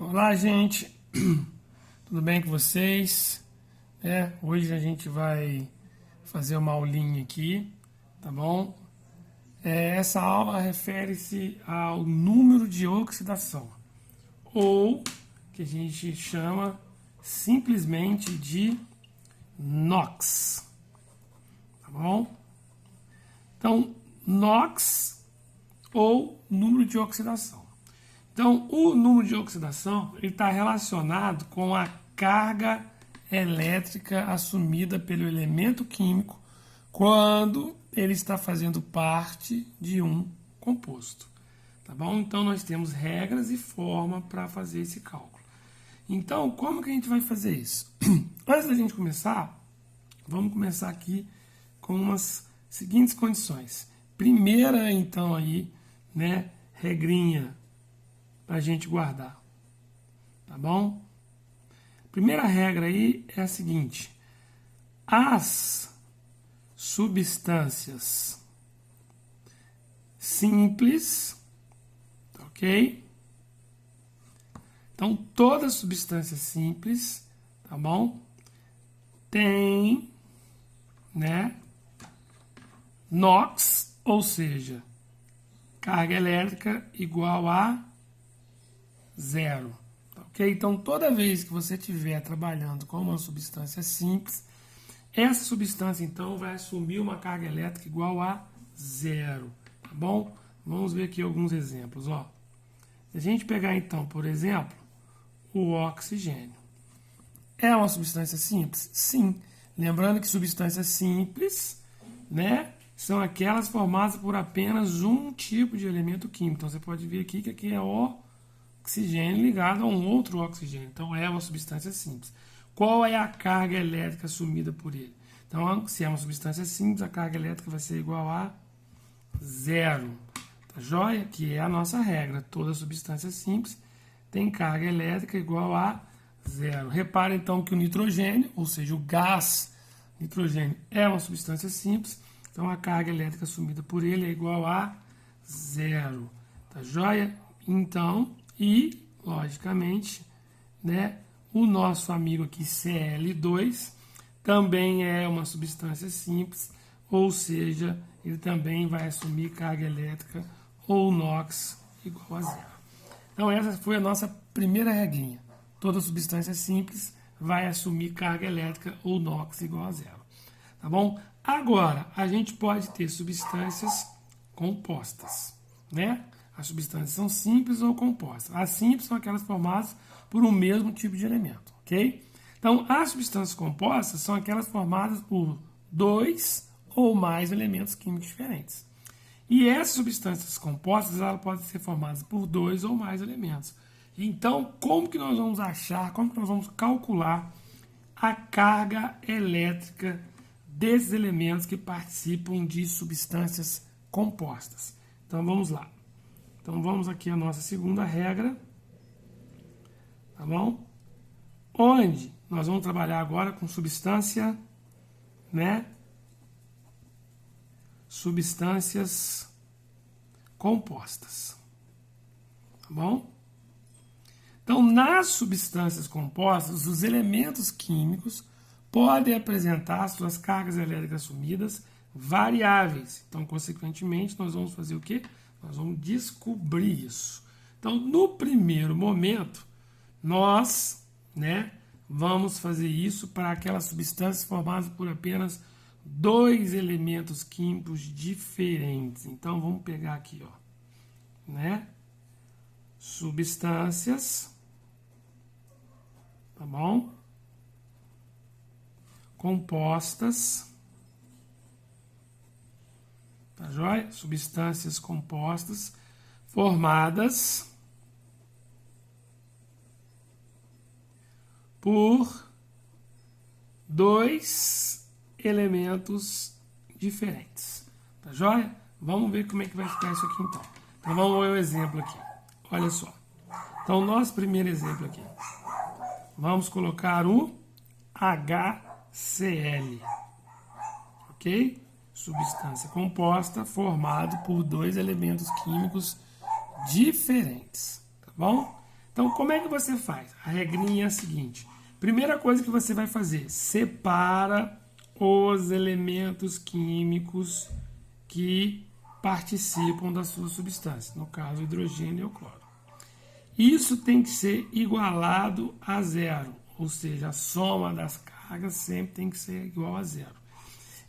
Olá, gente, tudo bem com vocês? Hoje a gente vai fazer uma aulinha aqui, tá bom? Essa aula refere-se ao número de oxidação, ou que a gente chama simplesmente de NOx, tá bom? Então, NOx ou número de oxidação. Então, o número de oxidação está relacionado com a carga elétrica assumida pelo elemento químico quando ele está fazendo parte de um composto. Tá bom? Então, nós temos regras e forma para fazer esse cálculo. Então, como que a gente vai fazer isso? Antes da gente começar, vamos começar aqui com umas seguintes condições. Primeira, então, aí, né, regrinha para a gente guardar, tá bom? Primeira regra aí é a seguinte: as substâncias simples, ok? Então, toda substância simples, tá bom? Tem, né, NOx, ou seja, carga elétrica igual a zero, ok? Então, toda vez que você estiver trabalhando com uma substância simples, essa substância, então, vai assumir uma carga elétrica igual a zero, tá bom? Vamos ver aqui alguns exemplos, ó. Se a gente pegar, então, por exemplo, o oxigênio. É uma substância simples? Sim. Lembrando que substâncias simples, né, são aquelas formadas por apenas um tipo de elemento químico. Então, você pode ver aqui que aqui é o oxigênio ligado a um outro oxigênio. Então, é uma substância simples. Qual é a carga elétrica assumida por ele? Então, se é uma substância simples, a carga elétrica vai ser igual a zero. Tá joia? Que é a nossa regra. Toda substância simples tem carga elétrica igual a zero. Repare, então, que o nitrogênio, ou seja, o gás nitrogênio, é uma substância simples. Então, a carga elétrica assumida por ele é igual a zero. Tá joia? Então, e, logicamente, né, o nosso amigo aqui, Cl2, também é uma substância simples, ou seja, ele também vai assumir carga elétrica ou NOx igual a zero. Então, essa foi a nossa primeira regrinha. Toda substância simples vai assumir carga elétrica ou NOx igual a zero. Tá bom? Agora, a gente pode ter substâncias compostas, né? As substâncias são simples ou compostas. As simples são aquelas formadas por um mesmo tipo de elemento, ok? Então, as substâncias compostas são aquelas formadas por dois ou mais elementos químicos diferentes. E essas substâncias compostas, elas podem ser formadas por dois ou mais elementos. Então, como que nós vamos achar, como que nós vamos calcular a carga elétrica desses elementos que participam de substâncias compostas? Então, vamos lá. Então, vamos aqui à nossa segunda regra, tá bom? Onde nós vamos trabalhar agora com substância, né? Substâncias compostas, tá bom? Então, nas substâncias compostas, os elementos químicos podem apresentar suas cargas elétricas assumidas variáveis. Então, consequentemente, nós vamos fazer o quê? Nós vamos descobrir isso. Então, no primeiro momento, nós, né, vamos fazer isso para aquelas substâncias formadas por apenas dois elementos químicos diferentes. Então, vamos pegar aqui, ó, né? Substâncias, tá bom? Compostas, tá joia? Substâncias compostas formadas por dois elementos diferentes, tá joia? Vamos ver como é que vai ficar isso aqui então. Então vamos ver o exemplo aqui. Olha só. Então, nosso primeiro exemplo aqui. Vamos colocar o HCl, ok? Substância composta formada por dois elementos químicos diferentes, tá bom? Então, como é que você faz? A regrinha é a seguinte. Primeira coisa que você vai fazer, separa os elementos químicos que participam da sua substância, no caso, o hidrogênio e o cloro. Isso tem que ser igualado a zero, ou seja, a soma das cargas sempre tem que ser igual a zero.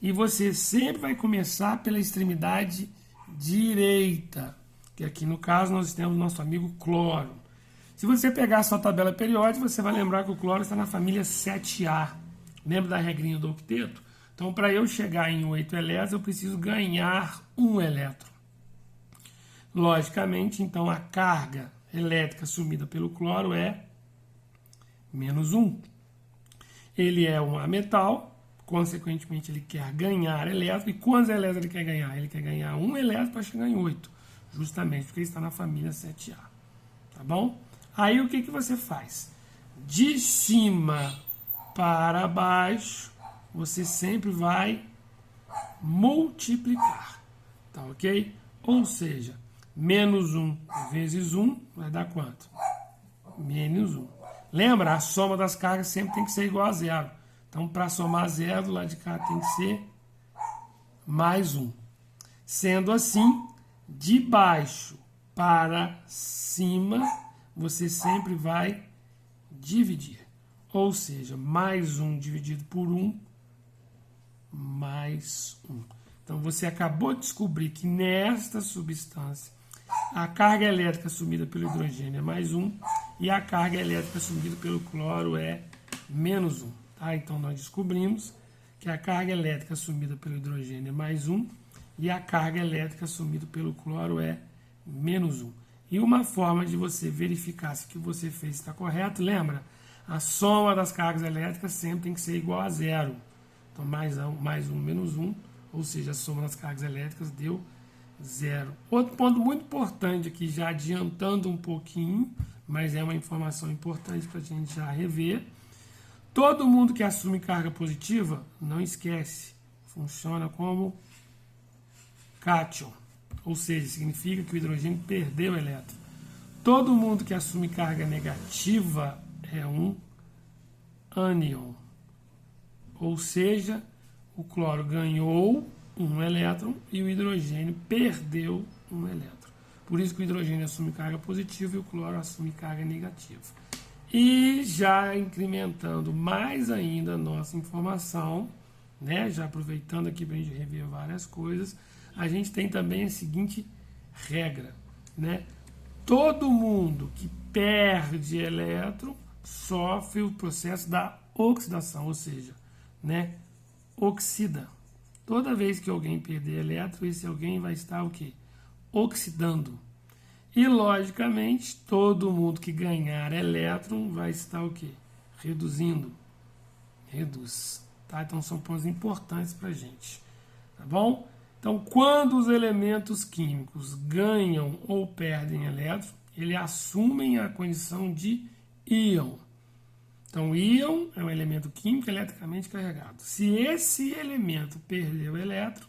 E você sempre vai começar pela extremidade direita, que aqui no caso nós temos nosso amigo cloro. Se você pegar a sua tabela periódica, você vai lembrar que o cloro está na família 7A. Lembra da regrinha do octeto? Então, para eu chegar em 8 elétrons, eu preciso ganhar um elétron. Logicamente, então, a carga elétrica assumida pelo cloro é menos 1. Ele é um ametal, consequentemente, ele quer ganhar elétron. E quantos elétrons ele quer ganhar? Ele quer ganhar um elétron para chegar em 8, justamente porque ele está na família 7A. Tá bom? Aí o que você faz? De cima para baixo, você sempre vai multiplicar. Tá ok? Ou seja, menos 1 vezes 1 vai dar quanto? Menos 1. Lembra? A soma das cargas sempre tem que ser igual a zero. Então, para somar zero, do lado de cá tem que ser mais 1. Sendo assim, de baixo para cima, você sempre vai dividir. Ou seja, mais 1 dividido por 1, mais 1. Então, você acabou de descobrir que nesta substância, a carga elétrica assumida pelo hidrogênio é mais 1 e a carga elétrica assumida pelo cloro é menos 1. Tá? Então, nós descobrimos que a carga elétrica assumida pelo hidrogênio é mais 1 e a carga elétrica assumida pelo cloro é menos 1. E uma forma de você verificar se o que você fez está correto, lembra? A soma das cargas elétricas sempre tem que ser igual a zero. Então, mais 1 menos 1, ou seja, a soma das cargas elétricas deu zero. Outro ponto muito importante aqui, já adiantando um pouquinho, mas é uma informação importante para a gente já rever. Todo mundo que assume carga positiva, não esquece, funciona como cátion, ou seja, significa que o hidrogênio perdeu elétron. Todo mundo que assume carga negativa é um ânion, ou seja, o cloro ganhou um elétron e o hidrogênio perdeu um elétron. Por isso que o hidrogênio assume carga positiva e o cloro assume carga negativa. E já incrementando mais ainda a nossa informação, né, já aproveitando aqui para a gente rever várias coisas, a gente tem também a seguinte regra, né? Todo mundo que perde elétron sofre o processo da oxidação, ou seja, né, oxida. Toda vez que alguém perder elétron, esse alguém vai estar o quê? Oxidando. E, logicamente, todo mundo que ganhar elétron vai estar o quê? Reduzindo. Reduz. Tá? Então, são pontos importantes para a gente. Tá bom? Então, quando os elementos químicos ganham ou perdem elétron, eles assumem a condição de íon. Então, íon é um elemento químico eletricamente carregado. Se esse elemento perdeu elétron,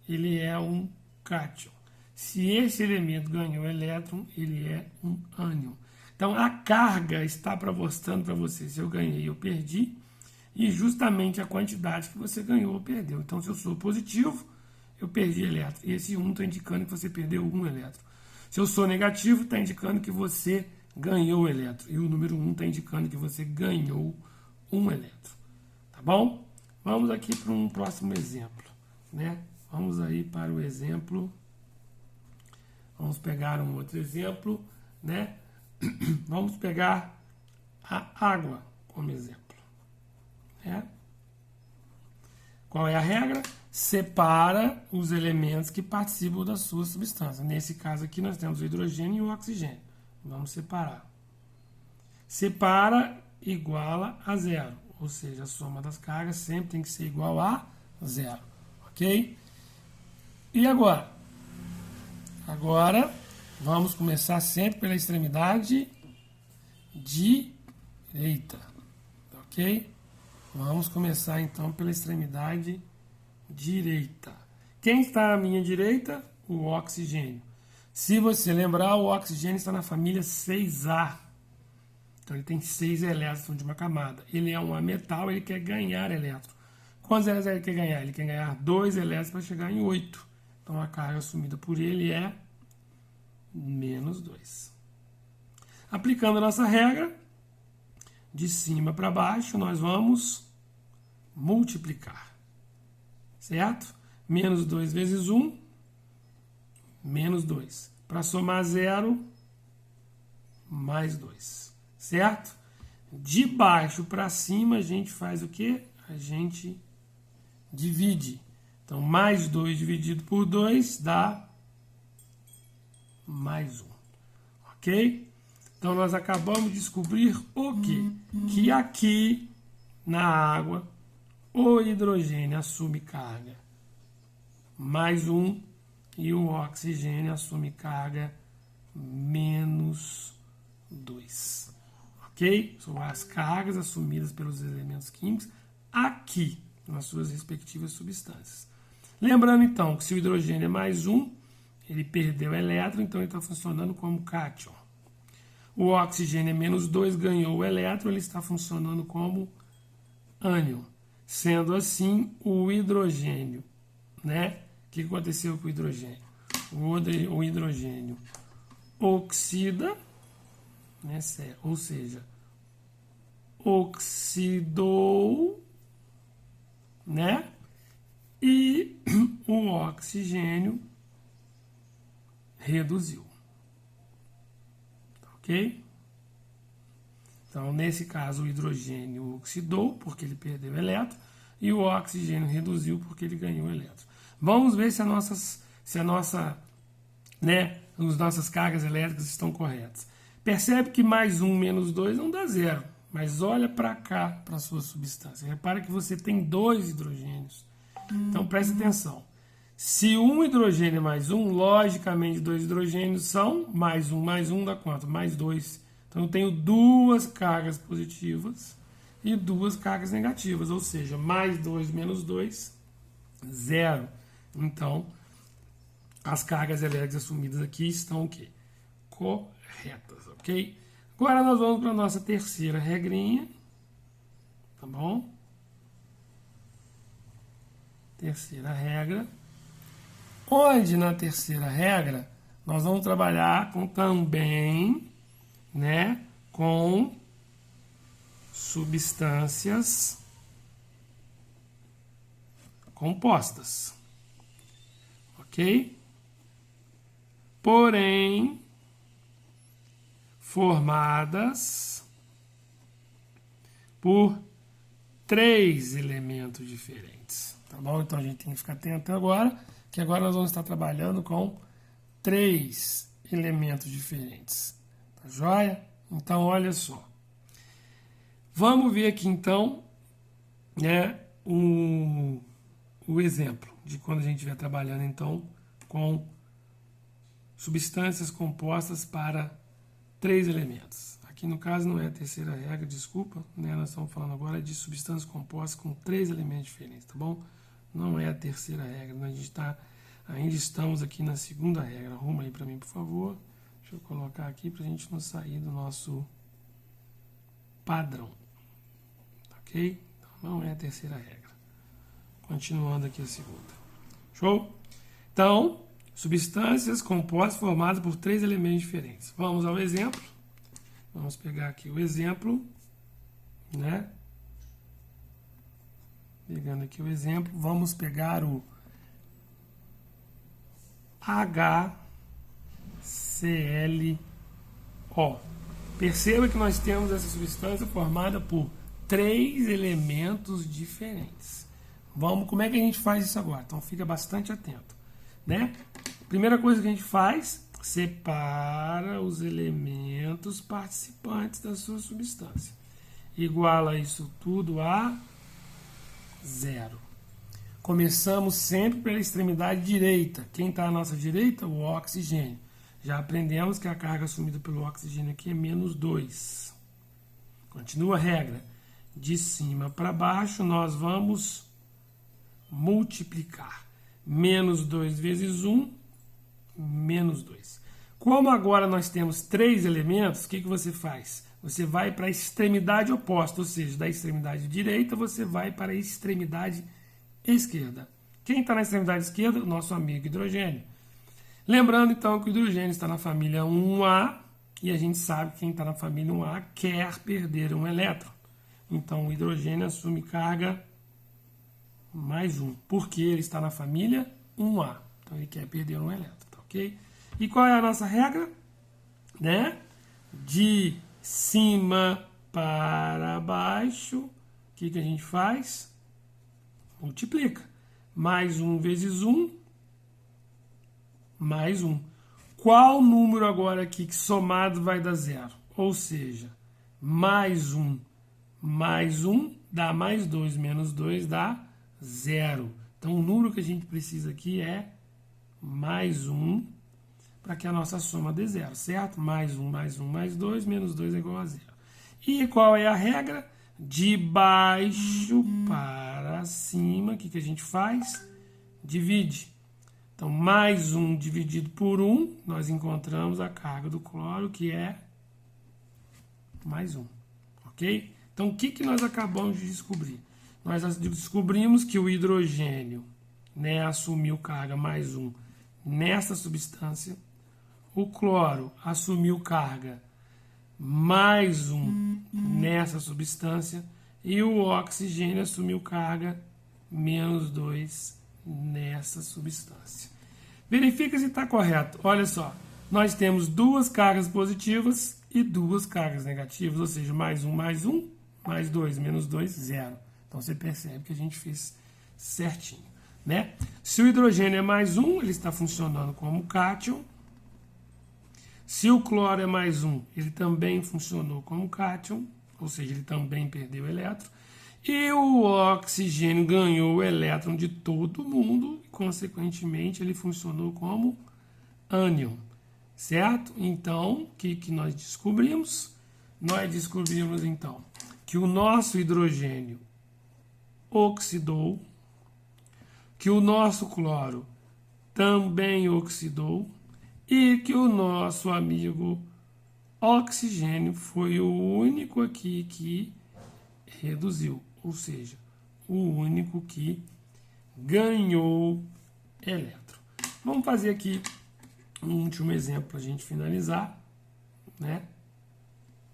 ele é um cátion. Se esse elemento ganhou elétron, ele é um ânion. Então, a carga está mostrando para você se eu ganhei ou perdi, e justamente a quantidade que você ganhou ou perdeu. Então, se eu sou positivo, eu perdi elétron. E esse 1 está indicando que você perdeu um elétron. Se eu sou negativo, está indicando que você ganhou elétron. E o número 1 está indicando que você ganhou um elétron. Tá bom? Vamos aqui para um próximo exemplo, né? Vamos aí para o exemplo. Vamos pegar um outro exemplo, né? Vamos pegar a água como exemplo. Né? Qual é a regra? Separa os elementos que participam da sua substância. Nesse caso aqui nós temos o hidrogênio e o oxigênio. Vamos separar. Separa iguala a zero. Ou seja, a soma das cargas sempre tem que ser igual a zero. Ok? E agora? Agora, vamos começar sempre pela extremidade direita. Ok? Vamos começar então pela extremidade direita. Quem está à minha direita? O oxigênio. Se você lembrar, o oxigênio está na família 6A. Então ele tem 6 elétrons de uma camada. Ele é um ametal, ele quer ganhar elétron. Quantos elétrons ele quer ganhar? Ele quer ganhar 2 elétrons para chegar em 8. Então a carga assumida por ele é menos 2. Aplicando a nossa regra, de cima para baixo, nós vamos multiplicar. Certo? Menos 2 vezes 1, menos 2. Para somar 0, mais 2. Certo? De baixo para cima, a gente faz o quê? A gente divide. Então, mais 2 dividido por 2 dá mais 1. Ok? Então, nós acabamos de descobrir o quê? Que aqui, na água, o hidrogênio assume carga mais 1 e o oxigênio assume carga menos 2. Ok? São as cargas assumidas pelos elementos químicos aqui, nas suas respectivas substâncias. Lembrando, então, que se o hidrogênio é mais 1, ele perdeu elétron, então ele está funcionando como cátion. O oxigênio é menos 2, ganhou o elétron, ele está funcionando como ânion. Sendo assim, o hidrogênio, né? O que aconteceu com o hidrogênio? O hidrogênio oxida, né? Ou seja, oxidou, né? E o oxigênio reduziu. Ok? Então, nesse caso, o hidrogênio oxidou, porque ele perdeu elétron, e o oxigênio reduziu, porque ele ganhou elétron. Vamos ver se as nossas cargas elétricas estão corretas. Percebe que mais 1 menos 2 não dá 0, mas olha para cá, para a sua substância. Repara que você tem 2 hidrogênios. Então, preste atenção. Se um hidrogênio é mais 1, logicamente 2 hidrogênios são mais 1 dá quanto? Mais 2. Então eu tenho 2 cargas positivas e 2 cargas negativas, ou seja, mais 2 menos 2, 0. Então, as cargas elétricas assumidas aqui estão o quê? Corretas, ok? Agora nós vamos para a nossa terceira regrinha, tá bom? Terceira regra. Onde na terceira regra nós vamos trabalhar com também, né, com substâncias compostas, ok? Porém, formadas por 3 elementos diferentes, tá bom? Então a gente tem que ficar atento agora, que agora nós vamos estar trabalhando com 3 elementos diferentes. Tá joia? Então, olha só. Vamos ver aqui, então, né, o exemplo de quando a gente estiver trabalhando, então, com substâncias compostas para 3 elementos. Aqui, no caso, não é a terceira regra, desculpa, né? Nós estamos falando agora de substâncias compostas com 3 elementos diferentes, tá bom? Não é a terceira regra, né? Ainda estamos aqui na segunda regra. Arruma aí para mim, por favor. Deixa eu colocar aqui para a gente não sair do nosso padrão. Ok? Então, não é a terceira regra. Continuando aqui a segunda. Show? Então, substâncias compostas formadas por 3 elementos diferentes. Vamos ao exemplo. Vamos pegar aqui o exemplo, né? Pegando aqui o exemplo, vamos pegar o HClO. Perceba que nós temos essa substância formada por 3 elementos diferentes. Como é que a gente faz isso agora? Então fica bastante atento, né? Primeira coisa que a gente faz, separa os elementos participantes da sua substância. Iguala isso tudo a 0. Começamos sempre pela extremidade direita. Quem está à nossa direita? O oxigênio. Já aprendemos que a carga assumida pelo oxigênio aqui é menos 2. Continua a regra. De cima para baixo, nós vamos multiplicar. Menos 2 vezes 1, menos 2. Como agora nós temos 3 elementos, o que você faz? você vai para a extremidade oposta, ou seja, da extremidade direita você vai para a extremidade esquerda. Quem está na extremidade esquerda? O nosso amigo hidrogênio. Lembrando então que o hidrogênio está na família 1A e a gente sabe que quem está na família 1A quer perder um elétron. Então o hidrogênio assume carga mais 1, porque ele está na família 1A. Então ele quer perder um elétron, tá ok? E qual é a nossa regra? Né? De cima para baixo, o que a gente faz? Multiplica. Mais 1 vezes 1, mais 1. Qual número agora aqui que somado vai dar 0? Ou seja, mais 1 dá mais 2, menos 2 dá 0. Então o número que a gente precisa aqui é mais 1 para que a nossa soma dê 0, certo? Mais 1, mais 2, menos 2 é igual a 0. E qual é a regra? De baixo para cima, o que a gente faz? Divide. Então, mais 1 dividido por 1, nós encontramos a carga do cloro, que é mais 1. Ok? Então, o que nós acabamos de descobrir? Nós descobrimos que o hidrogênio, né, assumiu carga mais 1 nessa substância. O cloro assumiu carga mais 1 nessa substância. E o oxigênio assumiu carga menos 2 nessa substância. Verifica se está correto. Olha só, nós temos duas cargas positivas e duas cargas negativas, ou seja, mais 1, mais 2, menos 2, 0. Então você percebe que a gente fez certinho, né? Se o hidrogênio é mais 1, ele está funcionando como cátion. Se o cloro é mais 1, ele também funcionou como cátion, ou seja, ele também perdeu elétron. E o oxigênio ganhou o elétron de todo mundo e, consequentemente, ele funcionou como ânion, certo? Então, o que nós descobrimos? Nós descobrimos, então, que o nosso hidrogênio oxidou, que o nosso cloro também oxidou e que o nosso amigo oxigênio foi o único aqui que reduziu, ou seja, o único que ganhou elétron. Vamos fazer aqui um último exemplo para a gente finalizar, né?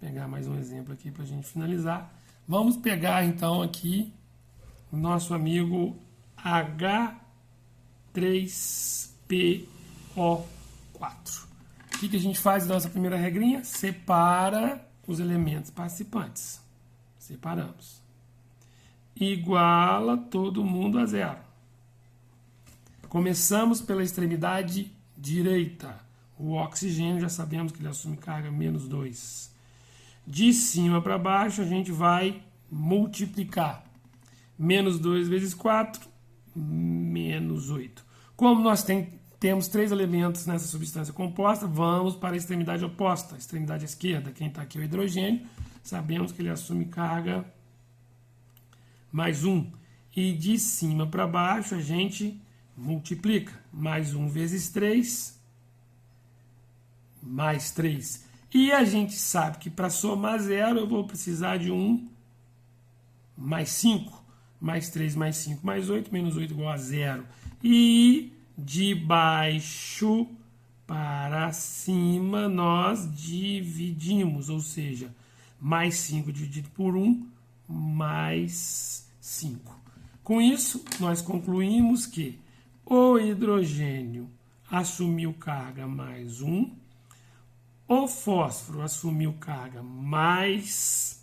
Pegar mais um exemplo aqui para a gente finalizar. Vamos pegar então aqui o nosso amigo H3PO4. O que a gente faz na nossa primeira regrinha? Separa os elementos participantes. Separamos. Iguala todo mundo a 0. Começamos pela extremidade direita. O oxigênio, já sabemos que ele assume carga menos 2. De cima para baixo, a gente vai multiplicar. Menos 2 vezes 4, menos 8. Como nós temos 3 elementos nessa substância composta, vamos para a extremidade oposta, a extremidade esquerda. Quem está aqui é o hidrogênio. Sabemos que ele assume carga mais 1. E de cima para baixo a gente multiplica. Mais 1 vezes 3, mais 3. E a gente sabe que para somar 0 eu vou precisar de 1 mais 5. Mais 3 mais 5 mais 8, menos 8 igual a 0. E de baixo para cima nós dividimos, ou seja, mais 5 dividido por 1, mais 5. Com isso, nós concluímos que o hidrogênio assumiu carga mais 1, o fósforo assumiu carga mais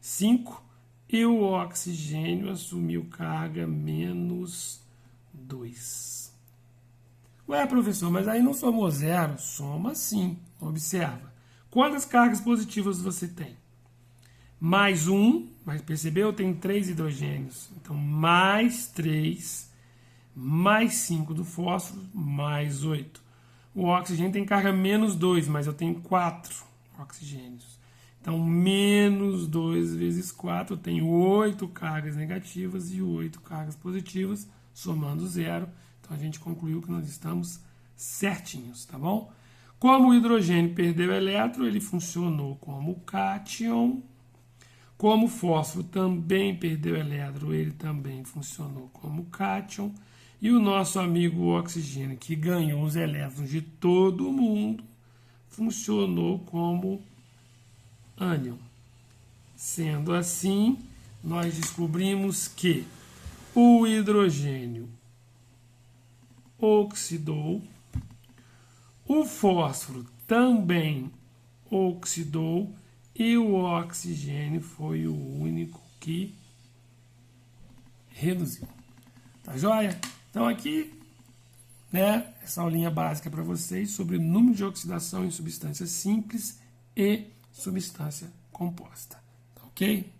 5 e o oxigênio assumiu carga menos 2. Ué, professor, mas aí não somou 0? Soma sim. Observa. Quantas cargas positivas você tem? Mais 1, mas percebeu? Tem 3 hidrogênios. Então, mais 3, mais 5 do fósforo, mais 8. O oxigênio tem carga menos 2, mas eu tenho 4 oxigênios. Então, menos 2 vezes 4, eu tenho 8 cargas negativas e 8 cargas positivas, somando 0. Então, a gente concluiu que nós estamos certinhos, tá bom? Como o hidrogênio perdeu elétron, ele funcionou como cátion. Como o fósforo também perdeu elétron, ele também funcionou como cátion. E o nosso amigo oxigênio, que ganhou os elétrons de todo mundo, funcionou como ânion. Sendo assim, nós descobrimos que o hidrogênio oxidou, o fósforo também oxidou e o oxigênio foi o único que reduziu. Tá joia? Então aqui, né, essa aulinha básica para vocês sobre o número de oxidação em substância simples e substância composta. Tá ok?